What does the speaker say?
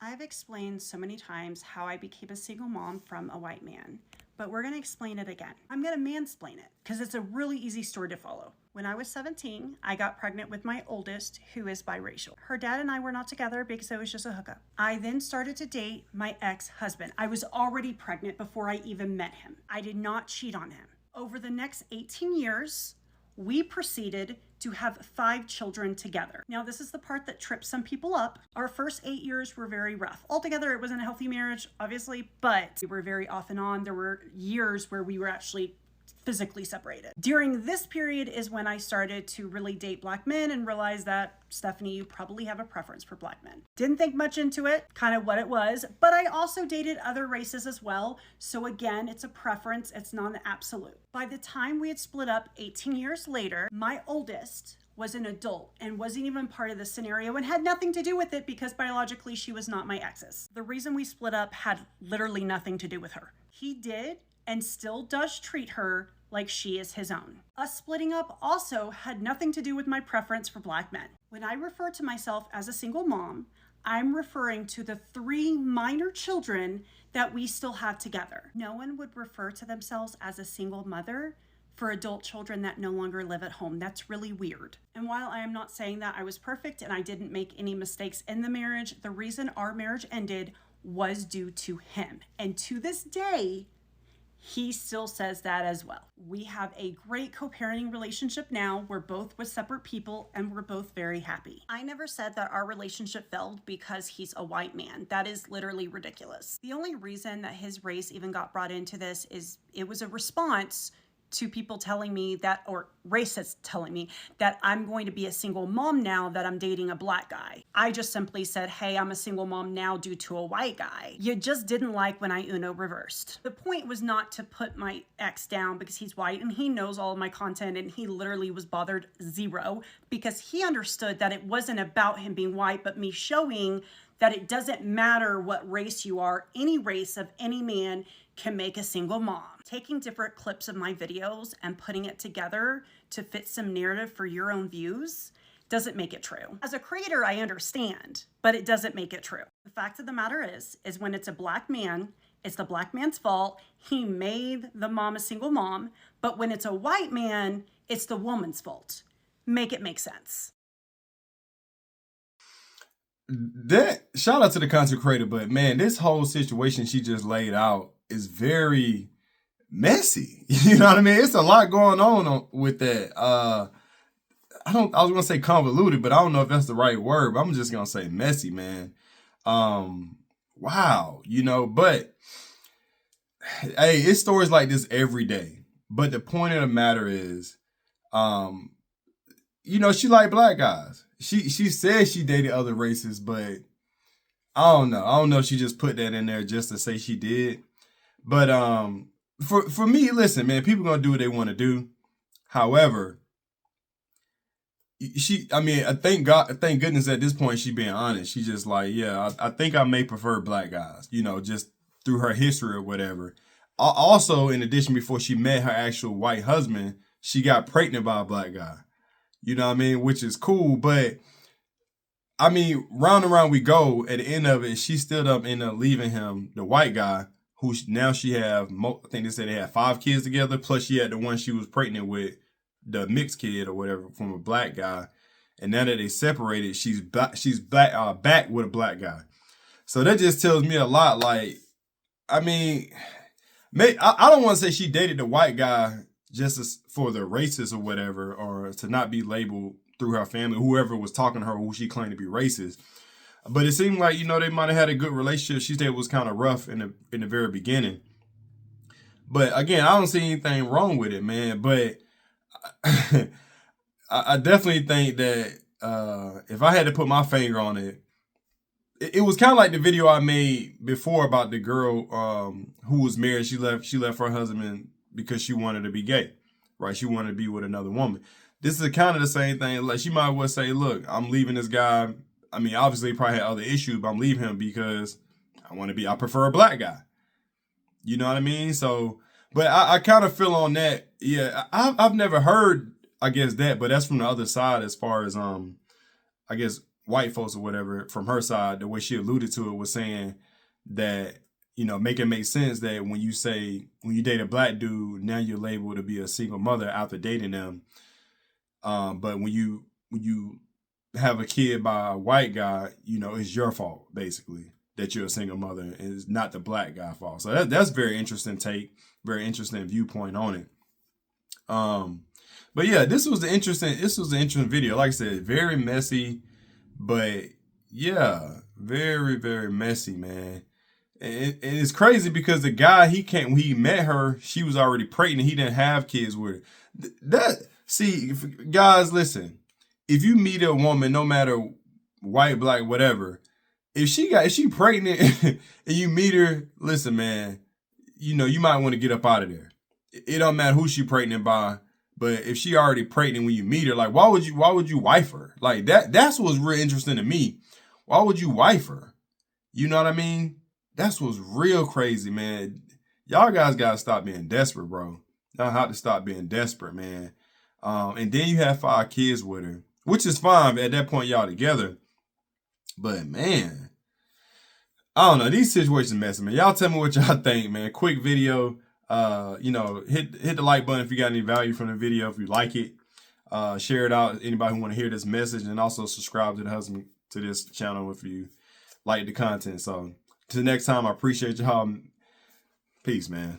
I've explained so many times how I became a single mom from a white man, but we're going to explain it again. I'm going to mansplain it because it's a really easy story to follow. When I was 17, I got pregnant with my oldest, who is biracial. Her dad and I were not together because it was just a hookup. I then started to date my ex-husband. I was already pregnant before I even met him. I did not cheat on him. Over the next 18 years, we proceeded to have 5 children together. Now, this is the part that trips some people up. Our first 8 years were very rough. Altogether, it wasn't a healthy marriage, obviously, but we were very off and on. There were years where we were actually physically separated. During this period is when I started to really date black men and realize that, Stephanie, you probably have a preference for black men. Didn't think much into it, kind of what it was, but I also dated other races as well. So again, it's a preference, it's not an absolute. By the time we had split up 18 years later, my oldest was an adult and wasn't even part of the scenario and had nothing to do with it because biologically she was not my ex's. The reason we split up had literally nothing to do with her. He did and still does treat her like she is his own. Us splitting up also had nothing to do with my preference for black men. When I refer to myself as a single mom, I'm referring to the 3 minor children that we still have together. No one would refer to themselves as a single mother for adult children that no longer live at home. That's really weird. And while I am not saying that I was perfect and I didn't make any mistakes in the marriage, the reason our marriage ended was due to him. And to this day, he still says that as well. We have a great co-parenting relationship now. We're both with separate people and we're both very happy. I never said that our relationship failed because he's a white man. That is literally ridiculous. The only reason that his race even got brought into this is it was a response to people telling me that, or racists telling me that I'm going to be a single mom now that I'm dating a black guy. I just simply said, hey, I'm a single mom now due to a white guy. You just didn't like when I Uno reversed. The point was not to put my ex down because he's white and he knows all of my content and he literally was bothered zero because he understood that it wasn't about him being white, but me showing that it doesn't matter what race you are, any race of any man can make a single mom. Taking different clips of my videos and putting it together to fit some narrative for your own views doesn't make it true. As a creator, I understand, but it doesn't make it true. The fact of the matter is when it's a black man, it's the black man's fault. He made the mom a single mom, but when it's a white man, it's the woman's fault. Make it make sense. That shout out to the content creator, but man, this whole situation she just laid out is very messy. You know what I mean? It's a lot going on with that. I was gonna say convoluted, but I don't know if that's the right word, but I'm just gonna say messy, man. Wow, but hey, it's stories like this every day. But the point of the matter is, she like black guys. She says she dated other races, but I don't know. I don't know if she just put that in there just to say she did. But for me, listen, man, people gonna do what they want to do. However, thank goodness at this point she being honest. She just like, yeah, I think I may prefer black guys, just through her history or whatever. Also, in addition, before she met her actual white husband, she got pregnant by a black guy. You know what I mean? Which is cool, but round and round we go. At the end of it, she still ended up leaving him, the white guy, who now she have, I think they said they had 5 kids together, plus she had the one she was pregnant with, the mixed kid or whatever, from a black guy. And now that they separated, she's back with a black guy. So that just tells me a lot. Like, I don't want to say she dated the white guy just for the racist or whatever, or to not be labeled through her family, whoever was talking to her, who she claimed to be racist. But it seemed like, they might have had a good relationship. She said it was kind of rough in the very beginning. But again, I don't see anything wrong with it, man. But I definitely think that if I had to put my finger on it, it was kind of like the video I made before about the girl who was married. She left her husband because she wanted to be gay, right? She wanted to be with another woman. This is kind of the same thing. Like, she might well say, look, I'm leaving this guy. Obviously he probably had other issues, but I'm leaving him because I prefer a black guy. You know what I mean? So, but I kind of feel on that. Yeah, I've never heard, I guess, that, but that's from the other side as far as, I guess, white folks or whatever from her side, the way she alluded to it was saying that, you know, make it make sense that when you date a black dude, now you're labeled to be a single mother after dating them. But when you have a kid by a white guy, you know, it's your fault basically that you're a single mother, and it's not the black guy fault. So that's very interesting take, very interesting viewpoint on it. But yeah, this was an interesting video. Like I said, very messy, but yeah, very, very messy, man. And it's crazy because the guy, when he met her, she was already pregnant. He didn't have kids with her. Guys, listen, if you meet a woman, no matter white, black, whatever, if she pregnant and you meet her, listen, man, you know, you might want to get up out of there. It don't matter who she pregnant by, but if she already pregnant when you meet her, like, why would you wife her? Like that's what's real interesting to me. Why would you wife her? You know what I mean? That's what's real crazy, man. Y'all guys gotta stop being desperate, bro. Y'all have to stop being desperate, man. And then you have 5 kids with her, which is fine. At that point, y'all together. But man, I don't know. These situations messy, man. Y'all tell me what y'all think, man. Quick video. You know, hit the like button if you got any value from the video. If you like it, share it out. Anybody who want to hear this message, and also subscribe to this channel if you like the content. So till next time, I appreciate y'all. Peace, man.